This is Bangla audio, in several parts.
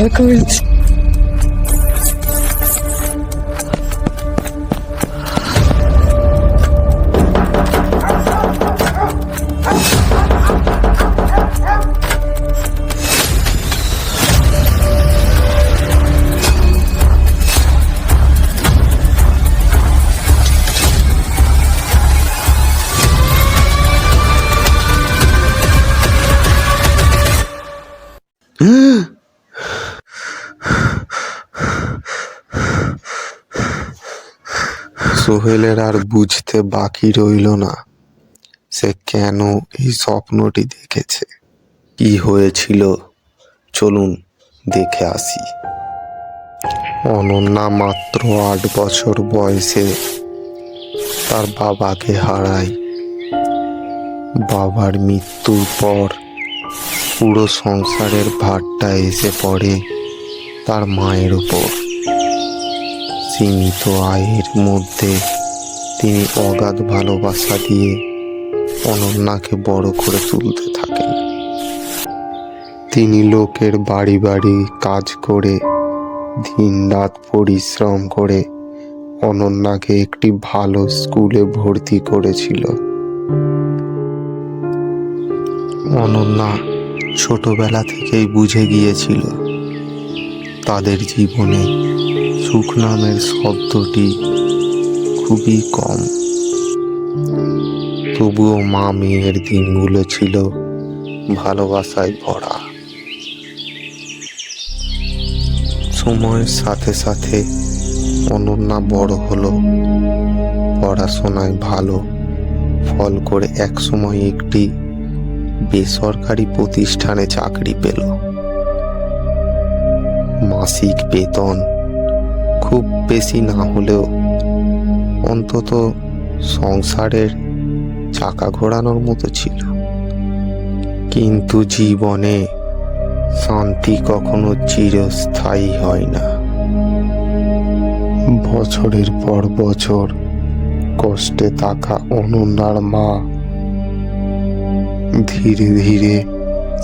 একা হয়েছে। সোহেলের আর বুঝতে বাকি রইল না সে কেন এই স্বপ্নটি দেখেছে, কি হয়েছিল। চলুন দেখে আসি। অনন্যা মাত্র 8 বছর বয়সে তার বাবাকে হারায়। বাবার মৃত্যুর পর পুরো সংসারের ভারটা এসে পড়ে তার মায়ের উপর। সীমিত আয়ের মধ্যে তিনি অগাধ ভালোবাসা দিয়ে অনন্যাকে বড় করে তুলতে থাকেন। তিনি লোকের বাড়ি বাড়ি কাজ করে দিনরাত পরিশ্রম করে অনন্যাকে একটি ভালো স্কুলে ভর্তি করেছিল। অনন্যা ছোটবেলা থেকেই বুঝে গিয়েছিল তাদের জীবনে সুখ নামের শব্দটি খুবই কম। তবুও মা মেয়ের দিনগুলো ছিল ভালোবাসায় ভরা। সময়ের সাথে সাথে অনন্যা বড় হলো, পড়াশোনায় ভালো ফল করে একসময় একটি বেসরকারি প্রতিষ্ঠানে চাকরি পেল। মাসিক বেতন খুব বেশি না হলেও অন্তত সংসারের চাকা ঘোরানোর মতো ছিল। কিন্তু জীবনে শান্তি কখনো চিরস্থায়ী হয় না। বছরের পর বছর কষ্টে থাকা অনন্যার মা ধীরে ধীরে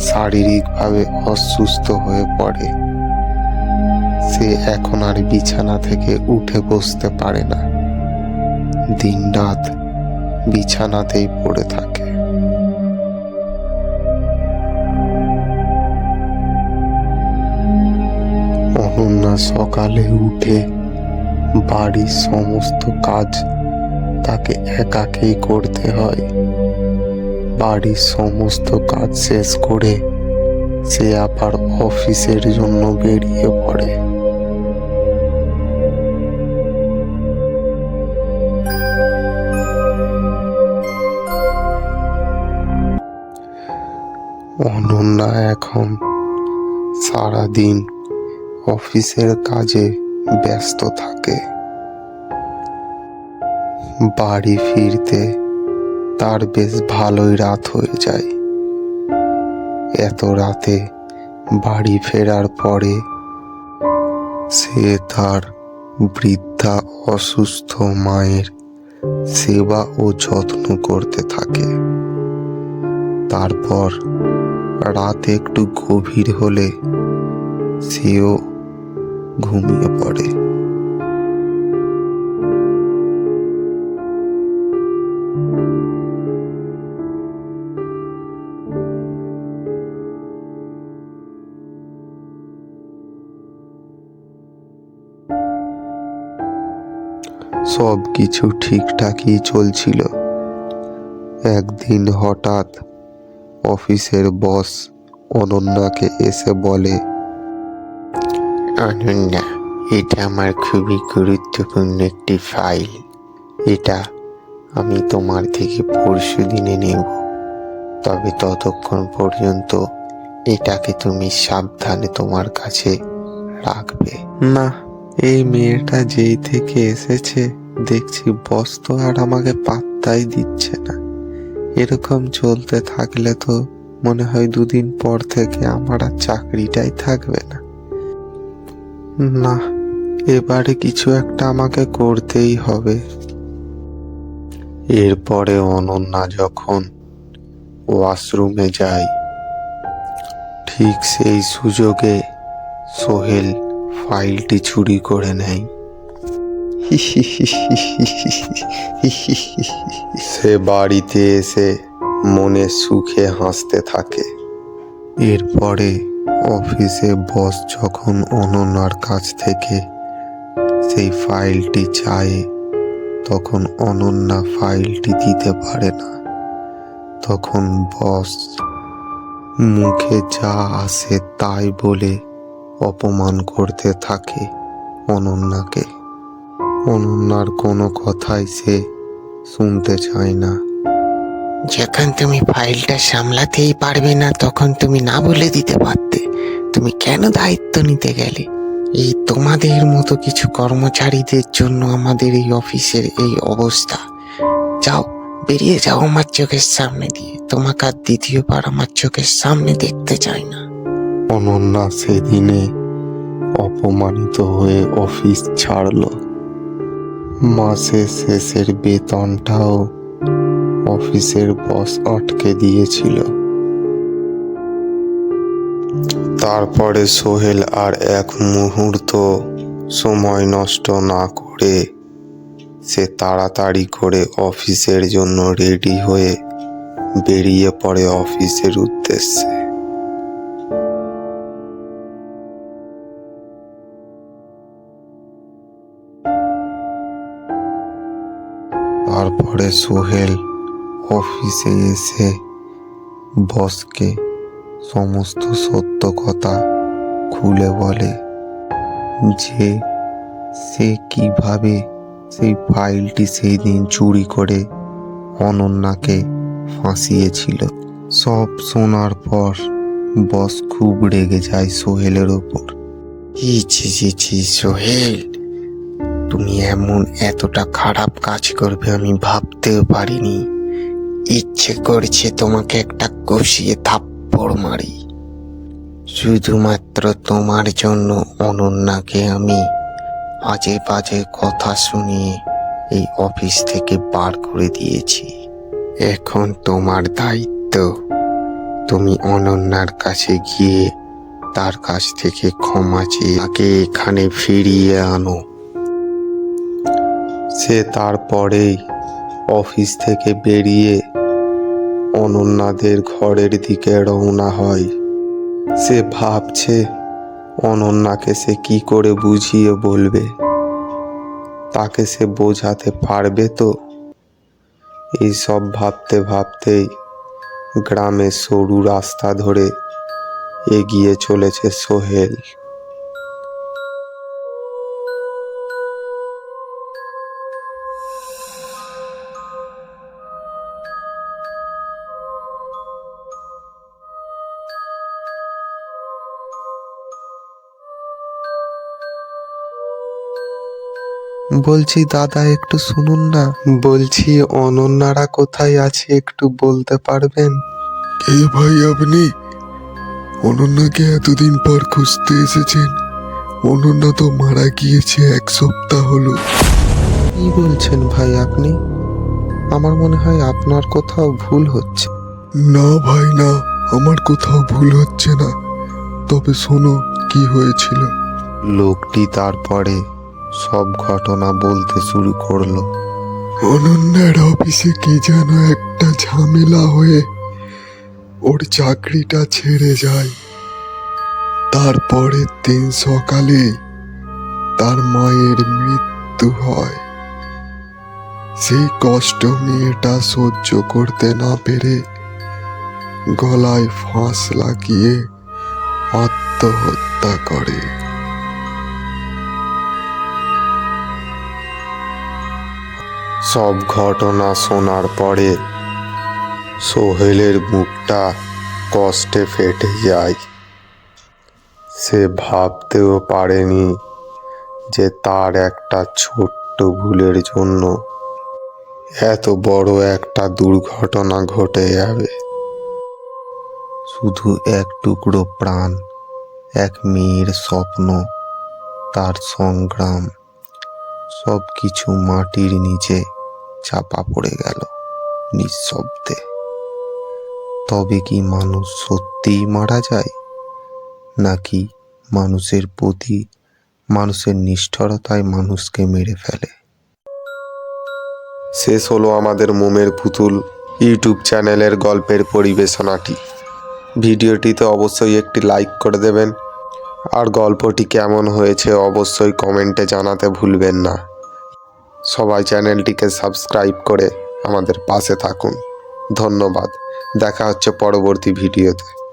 শারীরিকভাবে অসুস্থ হয়ে পড়ে। সে এখন আর বিছানা থেকে উঠে বসতে পারে না, দিনরাত বিছানাতেই পড়ে থাকে। অনন্যা সকালে উঠে বাড়ির সমস্ত কাজ তাকে একাকেই করতে হয়। বাড়ির সমস্ত কাজ শেষ করে সে আবার অফিসের জন্য বেরিয়ে পড়ে। অনন্যা এখন সারাদিন অফিসের কাজে ব্যস্ত থাকে। বাড়ি ফিরতে তার বেশ ভালোই রাত হয়ে যায়। এত রাতে বাড়ি ফেরার পরে সে তার বৃদ্ধা অসুস্থ মায়ের সেবা ও যত্ন করতে থাকে। তারপর রাত একটু গভীর হলে সেও ঘুমিয়ে পড়ে। সব কিছু ঠিকঠাকই চলছিল। একদিন হঠাৎ অফিসের বস অনন্যাকে এসে বলে, অনন্যা, এটা আমার খুবই গুরুত্বপূর্ণ একটি ফাইল। এটা আমি তোমার থেকে পরশু দিনে নেব, তবে ততক্ষণ পর্যন্ত এটাকে তুমি সাবধানে তোমার কাছে রাখবে। না, এই মেয়েটা যেই থেকে এসেছে দেখছি বস তো আর আমাকে পাত্তাই দিচ্ছে না। এরকম চলতে থাকলে তো মনে হয় 2 দিন পর থেকে আমার আর চাকরিটাই থাকবে না। না, এবারে কিছু একটা আমাকে করতেই হবে। এরপরে অনন্যা যখন ওয়াশরুমে যায়, ঠিক সেই সুযোগে সোহেল ফাইলটি চুরি করে নেয়। সে বাড়িতে এসে মনে সুখে হাসতে থাকে। এরপরে অফিসে বস যখন অনন্যার কাছ থেকে সেই ফাইলটি চায়, তখন অনন্যা ফাইলটি দিতে পারে না। তখন বস মুখে যা আসে তাই বলে অপমান করতে থাকে অনন্যাকে। অনন্যার কোনো কথাই সে শুনতে চায় না। যখন তুমি ফাইলটা সামলাতেই পারবে না তখন তুমি না বলে দিতে পারতে। তুমি কেন দায়িত্ব নিতে গেলে? এই তোমাদের মতো কিছু কর্মচারীদের জন্য আমাদের এই অফিসের এই অবস্থা। যাও, বেরিয়ে যাও আমার চোখের সামনে দিয়ে। তোমাকে আর দ্বিতীয়বার আমার চোখের সামনে দেখতে চাই না। অনন্যা সেদিনে অপমানিত হয়ে অফিস ছাড়ল। মাসের শেষের বেতনটাও অফিসের বস আটকে দিয়েছিল। তারপরে সোহেল আর এক মুহূর্ত সময় নষ্ট না করে সে তাড়াতাড়ি করে অফিসের জন্য রেডি হয়ে বেরিয়ে পড়ে অফিসের উদ্দেশ্যে। তারপরে সোহেল অফিসে এসে বসকে সমস্ত সত্য কথা খুলে বলে যে সে কিভাবে সেই ফাইলটি সেই দিন চুরি করে অনন্যাকে ফাঁসিয়েছিল। সব শোনার পর বস খুব রেগে যায় সোহেলের ওপর। ছি সোহেল, তুমি এতটা খারাপ কাজ করবে আমি ভাবতেও পারিনি। ইচ্ছে করছে তোমাকে একটা কষিয়ে থাপ্পড় মারি। শুধুমাত্র তোমার জন্য অনন্যাকে আমি আজে বাজে কথা শুনিয়ে এই অফিস থেকে বার করে দিয়েছি। এখন তোমার দায়িত্ব, তুমি অনন্যার কাছে গিয়ে তার কাছ থেকে ক্ষমা চেয়ে তাকে এখানে ফিরিয়ে আনো। সে তারপরেই অফিস থেকে বেরিয়ে অনন্যাদের ঘরের দিকে রওনা হয়। সে ভাবছে অনন্যাকে সে কি করে বুঝিয়ে বলবে, তাকে সে বোঝাতে পারবে তো। এইসব ভাবতে ভাবতেই গ্রামের সরু রাস্তা ধরে এগিয়ে চলেছে সোহেল। বলছি দাদা, একটু শুনুন না। বলছি অনন্যারা কোথায় আছে একটু বলতে পারবেন? কে ভাই আপনি? অনন্যাকে এতদিন পর খুঁজতে এসেছেন? অনন্যা তো মারা গিয়েছে 1 সপ্তাহ হলো। কি বলছেন ভাই আপনি? আমার মনে হয় আপনার কোথাও ভুল হচ্ছে। না ভাই না, আমার কোথাও ভুল হচ্ছে না। তবে শোনো কি হয়েছিল। লোকটি তারপরে সব ঘটনা বলতে শুরু করলো। অনন্যার অফিসে কি যেন একটা ঝামেলা হয়ে ওর চাকরিটা ছেড়ে যায়। তারপরের দিন সকালে তার মায়ের মৃত্যু হয়। সেই কষ্ট মেয়েটা সহ্য করতে না পেরে গলায় ফাঁস লাগিয়ে আত্মহত্যা করে। সব ঘটনা শোনার পরে সোহেলের মুখটা কষ্টে ফেটে যায়। সে ভাবতেও পারেনি যে তার একটা ছোট্ট ভুলের জন্য এত বড় একটা দুর্ঘটনা ঘটে যাবে। শুধু এক টুকরো প্রাণ, এক মেয়ের স্বপ্ন, তার সংগ্রাম, সব কিছু মাটির নিচে চাপা পড়ে গেল নিঃশব্দে। তবে কি মানুষ সত্যিই মারা যায়, নাকি মানুষের প্রতি মানুষের নিষ্ঠুরতায় মানুষকে মেরে ফেলে। শেষ হলো আমাদের মোমের পুতুল ইউটিউব চ্যানেলের গল্পের পরিবেশনাটি। ভিডিওটিতে অবশ্যই একটি লাইক করে দেবেন, আর গল্পটি কেমন হয়েছে অবশ্যই কমেন্টে জানাতে ভুলবেন না। সবাই চ্যানেলটিকে সাবস্ক্রাইব করে আমাদের পাশে থাকুন। ধন্যবাদ। দেখা হচ্ছে পরবর্তী ভিডিওতে।